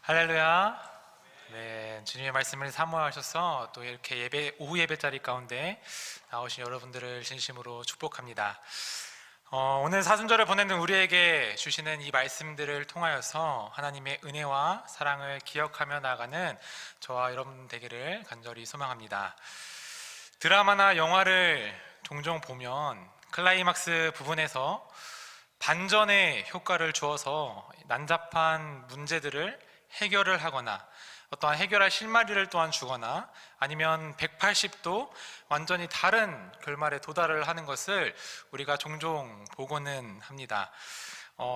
할렐루야. 네, 주님의 말씀을 사모하셔서 또 이렇게 오후 예배 자리 가운데 나오신 여러분들을 진심으로 축복합니다. 오늘 사순절을 보내는 우리에게 주시는 이 말씀들을 통하여서 하나님의 은혜와 사랑을 기억하며 나아가는 저와 여러분 되기를 간절히 소망합니다. 드라마나 영화를 종종 보면 클라이막스 부분에서 반전의 효과를 주어서 난잡한 문제들을 해결을 하거나 어떠한 해결할 실마리를 또한 주거나 아니면 180도 완전히 다른 결말에 도달을 하는 것을 우리가 종종 보고는 합니다.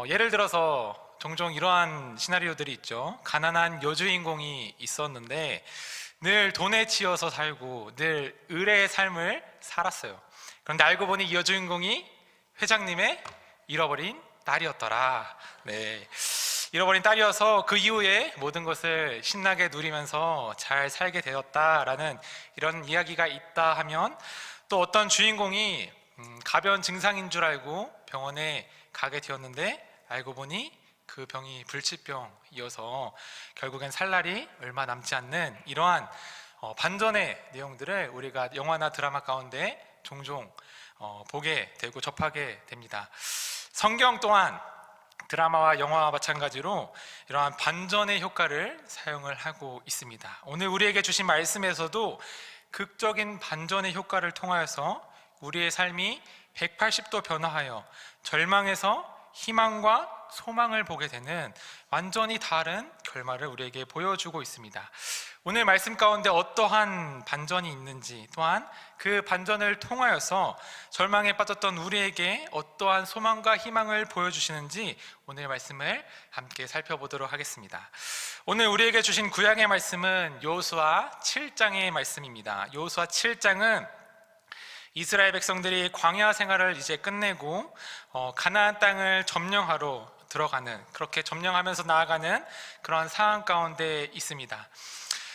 예를 들어서 종종 이러한 시나리오들이 있죠. 가난한 여주인공이 있었는데 늘 돈에 치여서 살고 늘 의뢰의 삶을 살았어요. 그런데 알고 보니 이 여주인공이 회장님의 잃어버린 딸이었더라. 네. 잃어버린 딸이어서 그 이후에 모든 것을 신나게 누리면서 잘 살게 되었다라는 이런 이야기가 있다 하면, 또 어떤 주인공이 가벼운 증상인 줄 알고 병원에 가게 되었는데 알고 보니 그 병이 불치병이어서 결국엔 살 날이 얼마 남지 않는 이러한 반전의 내용들을 우리가 영화나 드라마 가운데 종종 보게 되고 접하게 됩니다. 성경 또한 드라마와 영화와 마찬가지로 이러한 반전의 효과를 사용을 하고 있습니다. 오늘 우리에게 주신 말씀에서도 극적인 반전의 효과를 통하여서 우리의 삶이 180도 변화하여 절망에서 희망과 소망을 보게 되는 완전히 다른 결말을 우리에게 보여주고 있습니다. 오늘 말씀 가운데 어떠한 반전이 있는지, 또한 그 반전을 통하여서 절망에 빠졌던 우리에게 어떠한 소망과 희망을 보여주시는지 오늘 말씀을 함께 살펴보도록 하겠습니다. 오늘 우리에게 주신 구약의 말씀은 여호수아 7장의 말씀입니다. 여호수아 7장은 이스라엘 백성들이 광야 생활을 이제 끝내고 가나안 땅을 점령하러 들어가는, 그렇게 점령하면서 나아가는 그러한 상황 가운데 있습니다.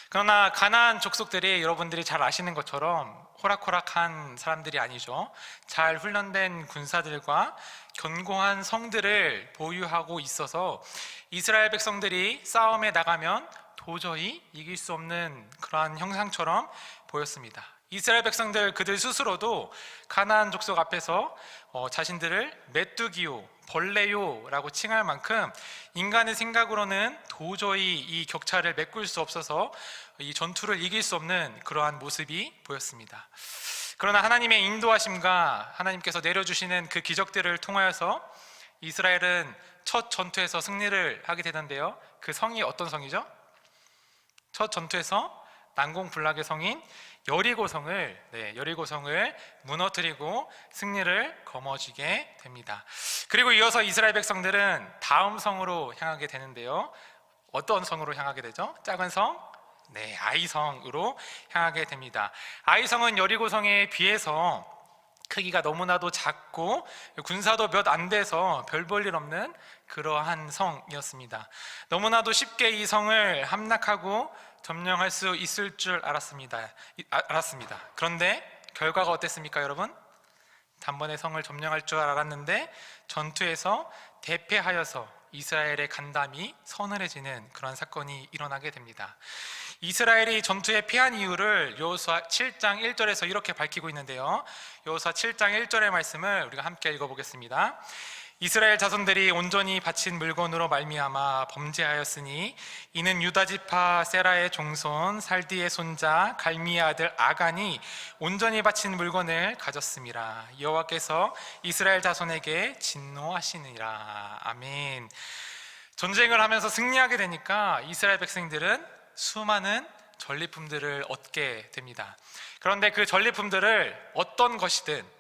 그러나 가나안 족속들이 여러분들이 잘 아시는 것처럼 호락호락한 사람들이 아니죠. 잘 훈련된 군사들과 견고한 성들을 보유하고 있어서 이스라엘 백성들이 싸움에 나가면 도저히 이길 수 없는 그러한 형상처럼 보였습니다. 이스라엘 백성들 그들 스스로도 가나안 족속 앞에서 자신들을 메뚜기요, 벌레요 라고 칭할 만큼 인간의 생각으로는 도저히 이 격차를 메꿀 수 없어서 이 전투를 이길 수 없는 그러한 모습이 보였습니다. 그러나 하나님의 인도하심과 하나님께서 내려주시는 그 기적들을 통하여서 이스라엘은 첫 전투에서 승리를 하게 되는데요, 그 성이 어떤 성이죠? 첫 전투에서 난공불락의 성인 여리고성을 무너뜨리고 승리를 거머쥐게 됩니다. 그리고 이어서 이스라엘 백성들은 다음 성으로 향하게 되는데요, 어떤 성으로 향하게 되죠? 작은 성? 아이성으로 향하게 됩니다. 아이성은 여리고성에 비해서 크기가 너무나도 작고 군사도 몇 안 돼서 별 볼 일 없는 그러한 성이었습니다. 너무나도 쉽게 이 성을 함락하고 점령할 수 있을 줄 알았습니다. 그런데 결과가 어땠습니까, 여러분? 단번에 성을 점령할 줄 알았는데 전투에서 대패하여서 이스라엘의 간담이 서늘해지는 그런 사건이 일어나게 됩니다. 이스라엘이 전투에 패한 이유를 여호수아 7장 1절에서 이렇게 밝히고 있는데요, 여호수아 7장 1절의 말씀을 우리가 함께 읽어보겠습니다. 이스라엘 자손들이 온전히 바친 물건으로 말미암아 범죄하였으니 이는 유다 지파 세라의 종손 살디의 손자 갈미의 아들 아간이 온전히 바친 물건을 가졌음이라. 여호와께서 이스라엘 자손에게 진노하시니라. 아멘. 전쟁을 하면서 승리하게 되니까 이스라엘 백성들은 수많은 전리품들을 얻게 됩니다. 그런데 그 전리품들을 어떤 것이든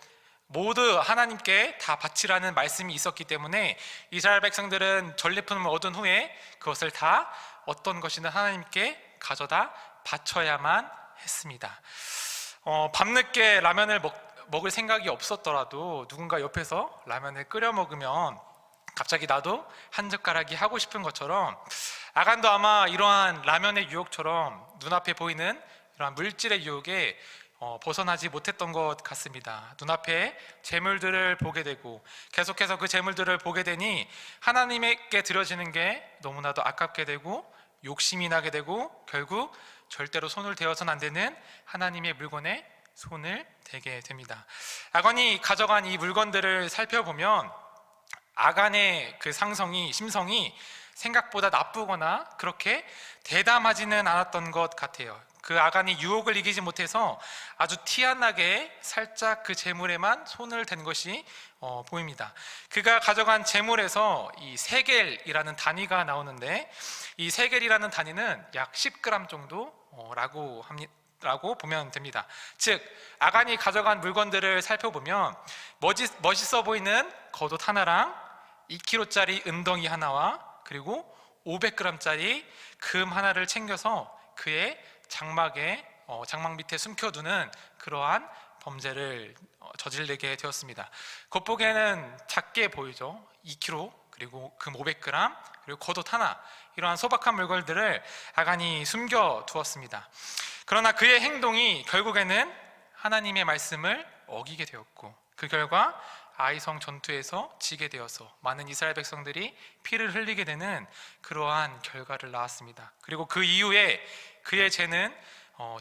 모두 하나님께 다 바치라는 말씀이 있었기 때문에 이스라엘 백성들은 전리품을 얻은 후에 그것을 다 어떤 것이든 하나님께 가져다 바쳐야만 했습니다. 밤늦게 라면을 먹을 생각이 없었더라도 누군가 옆에서 라면을 끓여 먹으면 갑자기 나도 한 젓가락이 하고 싶은 것처럼 아간도 아마 이러한 라면의 유혹처럼 눈앞에 보이는 이러한 물질의 유혹에 벗어나지 못했던 것 같습니다. 눈앞에 재물들을 보게 되고 계속해서 그 재물들을 보게 되니 하나님께 드려지는 게 너무나도 아깝게 되고 욕심이 나게 되고 결국 절대로 손을 대어서는 안 되는 하나님의 물건에 손을 대게 됩니다. 아간이 가져간 이 물건들을 살펴보면 아간의 그 심성이 생각보다 나쁘거나 그렇게 대담하지는 않았던 것 같아요. 그 아간이 유혹을 이기지 못해서 아주 티 안 나게 살짝 그 재물에만 손을 댄 것이 보입니다. 그가 가져간 재물에서 이 세겔이라는 단위가 나오는데, 이 세겔이라는 단위는 약 10g 정도라고 보면 됩니다. 즉 아간이 가져간 물건들을 살펴보면 멋있어 보이는 겉옷 하나랑 2kg짜리 은덩이 하나와 그리고 500g짜리 금 하나를 챙겨서 그의 장막 밑에 숨겨두는 그러한 범죄를 저지르게 되었습니다. 겉보기에는 작게 보이죠. 2kg 그리고 금 500g 그리고 겉옷 하나, 이러한 소박한 물건들을 아간이 숨겨두었습니다. 그러나 그의 행동이 결국에는 하나님의 말씀을 어기게 되었고, 그 결과 아이성 전투에서 지게 되어서 많은 이스라엘 백성들이 피를 흘리게 되는 그러한 결과를 낳았습니다. 그리고 그 이후에 그의 죄는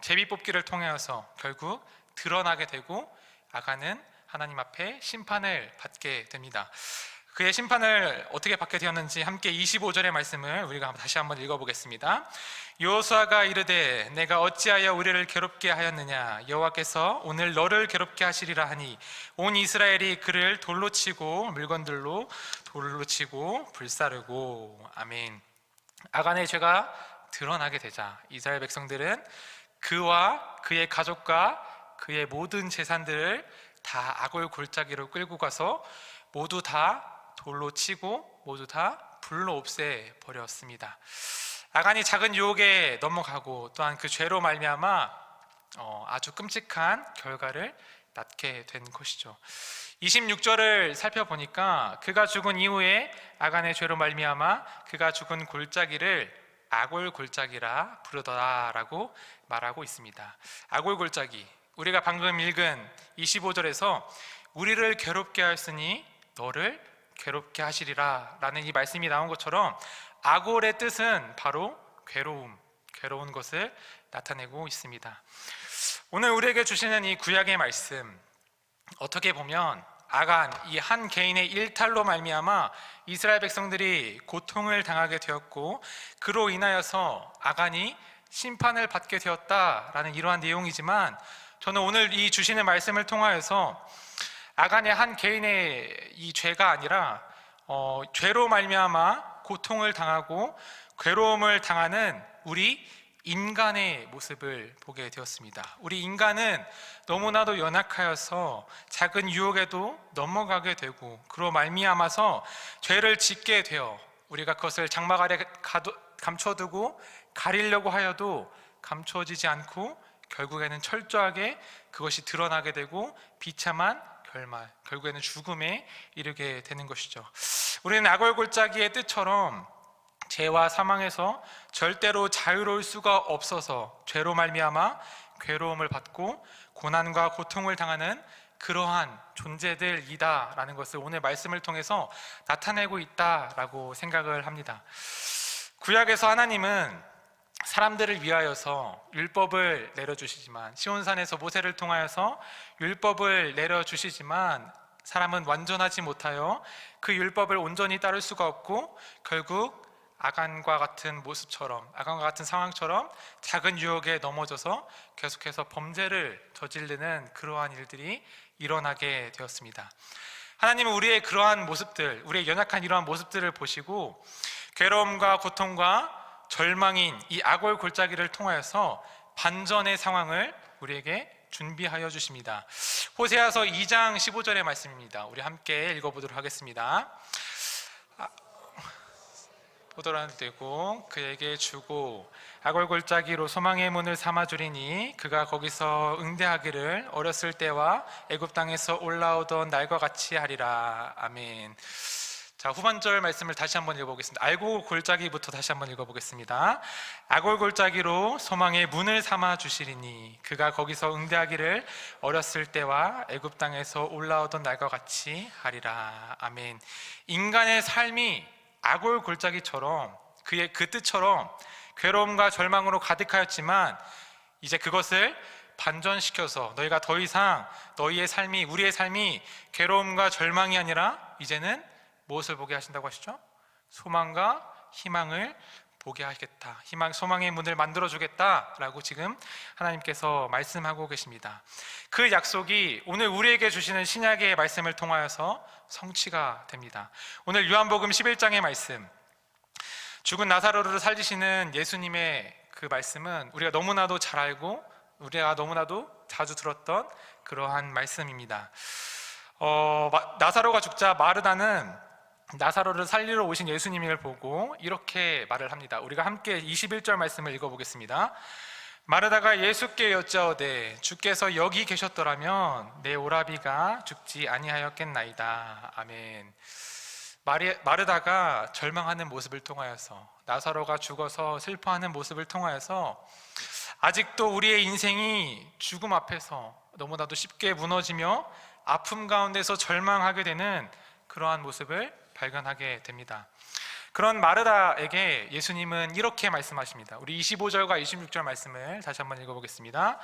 제비뽑기를 통하여서 결국 드러나게 되고 아간은 하나님 앞에 심판을 받게 됩니다. 그의 심판을 어떻게 받게 되었는지 함께 25절의 말씀을 우리가 다시 한번 읽어보겠습니다. 여호수아가 이르되 내가 어찌하여 우리를 괴롭게 하였느냐, 여호와께서 오늘 너를 괴롭게 하시리라 하니 온 이스라엘이 그를 돌로 치고 물건들로 돌로 치고 불사르고. 아멘. 아간의 죄가 드러나게 되자 이스라엘 백성들은 그와 그의 가족과 그의 모든 재산들을 다 아골 골짜기로 끌고 가서 모두 다 돌로 치고 모두 다 불로 없애버렸습니다. 아간이 작은 유혹에 넘어가고 또한 그 죄로 말미암아 아주 끔찍한 결과를 낳게 된 것이죠. 26절을 살펴보니까 그가 죽은 이후에 아간의 죄로 말미암아 그가 죽은 골짜기를 아골 골짜기라 부르더라라고 말하고 있습니다. 아골 골짜기, 우리가 방금 읽은 25절에서 우리를 괴롭게 하였으니 너를 괴롭게 하시리라 라는 이 말씀이 나온 것처럼 아골의 뜻은 바로 괴로운 것을 나타내고 있습니다. 오늘 우리에게 주시는 이 구약의 말씀, 어떻게 보면 아간, 이 한 개인의 일탈로 말미암아 이스라엘 백성들이 고통을 당하게 되었고 그로 인하여서 아간이 심판을 받게 되었다라는 이러한 내용이지만, 저는 오늘 이 주시는 말씀을 통하여서 아간의 한 개인의 이 죄가 아니라 죄로 말미암아 고통을 당하고 괴로움을 당하는 우리 인간의 모습을 보게 되었습니다. 우리 인간은 너무나도 연약하여서 작은 유혹에도 넘어가게 되고 그로 말미암아서 죄를 짓게 되어 우리가 그것을 장막 아래 감춰두고 가리려고 하여도 감춰지지 않고 결국에는 철저하게 그것이 드러나게 되고 비참한 결국에는 죽음에 이르게 되는 것이죠. 우리는 아골 골짜기의 뜻처럼 죄와 사망에서 절대로 자유로울 수가 없어서 죄로 말미암아 괴로움을 받고 고난과 고통을 당하는 그러한 존재들이다라는 것을 오늘 말씀을 통해서 나타내고 있다라고 생각을 합니다. 구약에서 하나님은 사람들을 위하여서 율법을 내려주시지만, 시온산에서 모세를 통하여서 율법을 내려주시지만 사람은 완전하지 못하여 그 율법을 온전히 따를 수가 없고 결국 아간과 같은 모습처럼, 아간과 같은 상황처럼 작은 유혹에 넘어져서 계속해서 범죄를 저지르는 그러한 일들이 일어나게 되었습니다. 하나님은 우리의 그러한 모습들, 우리의 연약한 이러한 모습들을 보시고 괴로움과 고통과 절망인 이 아골 골짜기를 통하여서 반전의 상황을 우리에게 준비하여 주십니다. 호세아서 2장 15절의 말씀입니다. 우리 함께 읽어보도록 하겠습니다. 보도록 되고 그에게 주고 아골 골짜기로 소망의 문을 삼아주리니 그가 거기서 응대하기를 어렸을 때와 애굽 땅에서 올라오던 날과 같이 하리라. 아멘. 자, 후반절 말씀을 다시 한번 읽어보겠습니다. 아골 골짜기부터 다시 한번 읽어보겠습니다. 아골 골짜기로 소망의 문을 삼아 주시리니 그가 거기서 응대하기를 어렸을 때와 애굽 땅에서 올라오던 날과 같이 하리라. 아멘. 인간의 삶이 아골 골짜기처럼 그 뜻처럼 괴로움과 절망으로 가득하였지만 이제 그것을 반전시켜서 너희가 더 이상 너희의 삶이, 우리의 삶이 괴로움과 절망이 아니라 이제는 무엇을 보게 하신다고 하시죠? 소망과 희망을 보게 하겠다. 소망의 문을 만들어 주겠다라고 지금 하나님께서 말씀하고 계십니다. 그 약속이 오늘 우리에게 주시는 신약의 말씀을 통하여서 성취가 됩니다. 오늘 요한복음 11장의 말씀, 죽은 나사로를 살리시는 예수님의 그 말씀은 우리가 너무나도 잘 알고 우리가 너무나도 자주 들었던 그러한 말씀입니다. 나사로가 죽자 마르다는 나사로를 살리러 오신 예수님을 보고 이렇게 말을 합니다. 우리가 함께 21절 말씀을 읽어보겠습니다. 마르다가 예수께 여짜오되 주께서 여기 계셨더라면 내 오라비가 죽지 아니하였겠나이다. 아멘. 마르다가 절망하는 모습을 통하여서, 나사로가 죽어서 슬퍼하는 모습을 통하여서 아직도 우리의 인생이 죽음 앞에서 너무나도 쉽게 무너지며 아픔 가운데서 절망하게 되는 그러한 모습을 발견하게 됩니다. 그런 마르다에게 예수님은 이렇게 말씀하십니다. 우리 25절과 26절 말씀을 다시 한번 읽어보겠습니다.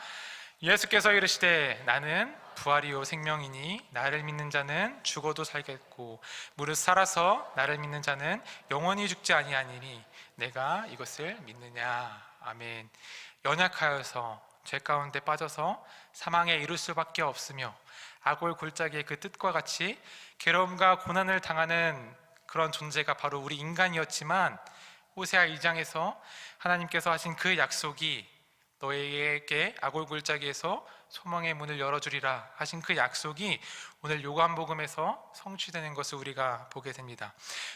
예수께서 이르시되 나는 부활이요 생명이니 나를 믿는 자는 죽어도 살겠고 무릇 살아서 나를 믿는 자는 영원히 죽지 아니하니니 내가 이것을 믿느냐. 아멘. 연약하여서 죄 가운데 빠져서 사망에 이를 수밖에 없으며 악골 골짜기의 그 뜻과 같이 괴로움과 고난을 당하는 그런 존재가 바로 우리 인간이었지만 호세아 2장에서 하나님께서 하신 그 약속이 너에게 악골 골짜기에서 소망의 문을 열어주리라 하신 그 약속이 오늘 요한복음에서 성취되는 것을 우리가 보게 됩니다.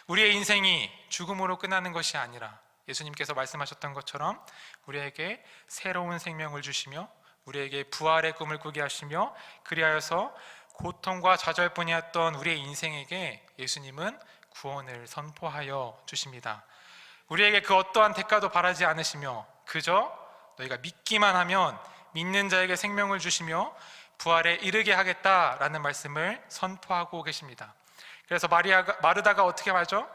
우리의 인생이 죽음으로 끝나는 것이 아니라 예수님께서 말씀하셨던 것처럼 우리에게 새로운 생명을 주시며 우리에게 부활의 꿈을 꾸게 하시며 그리하여서 고통과 좌절뿐이었던 우리의 인생에게 예수님은 구원을 선포하여 주십니다. 우리에게 그 어떠한 대가도 바라지 않으시며 그저 너희가 믿기만 하면 믿는 자에게 생명을 주시며 부활에 이르게 하겠다라는 말씀을 선포하고 계십니다. 그래서 마르다가 어떻게 말하죠?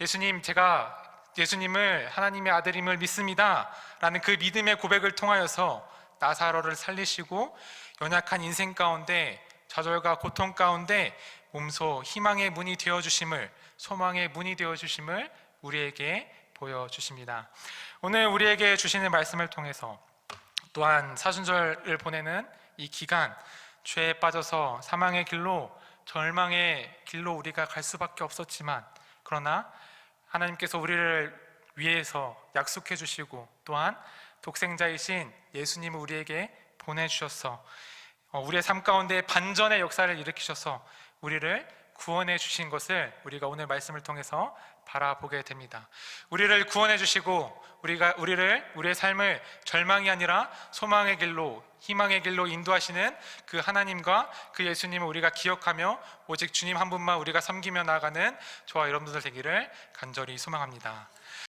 예수님, 제가 예수님을 하나님의 아들임을 믿습니다 라는 그 믿음의 고백을 통하여서 나사로를 살리시고 연약한 인생 가운데 좌절과 고통 가운데 몸소 희망의 문이 되어주심을, 소망의 문이 되어주심을 우리에게 보여주십니다. 오늘 우리에게 주시는 말씀을 통해서 또한 사순절을 보내는 이 기간, 죄에 빠져서 사망의 길로, 절망의 길로 우리가 갈 수밖에 없었지만 그러나 하나님께서 우리를 위해서 약속해 주시고 또한 독생자이신 예수님을 우리에게 보내주셔서 우리의 삶 가운데 반전의 역사를 일으키셔서 우리를 구원해 주신 것을 우리가 오늘 말씀을 통해서 바라보게 됩니다. 우리를 구원해 주시고 우리의 삶을 절망이 아니라 소망의 길로, 희망의 길로 인도하시는 그 하나님과 그 예수님을 우리가 기억하며 오직 주님 한 분만 우리가 섬기며 나아가는 저와 여러분들 되기를 간절히 소망합니다.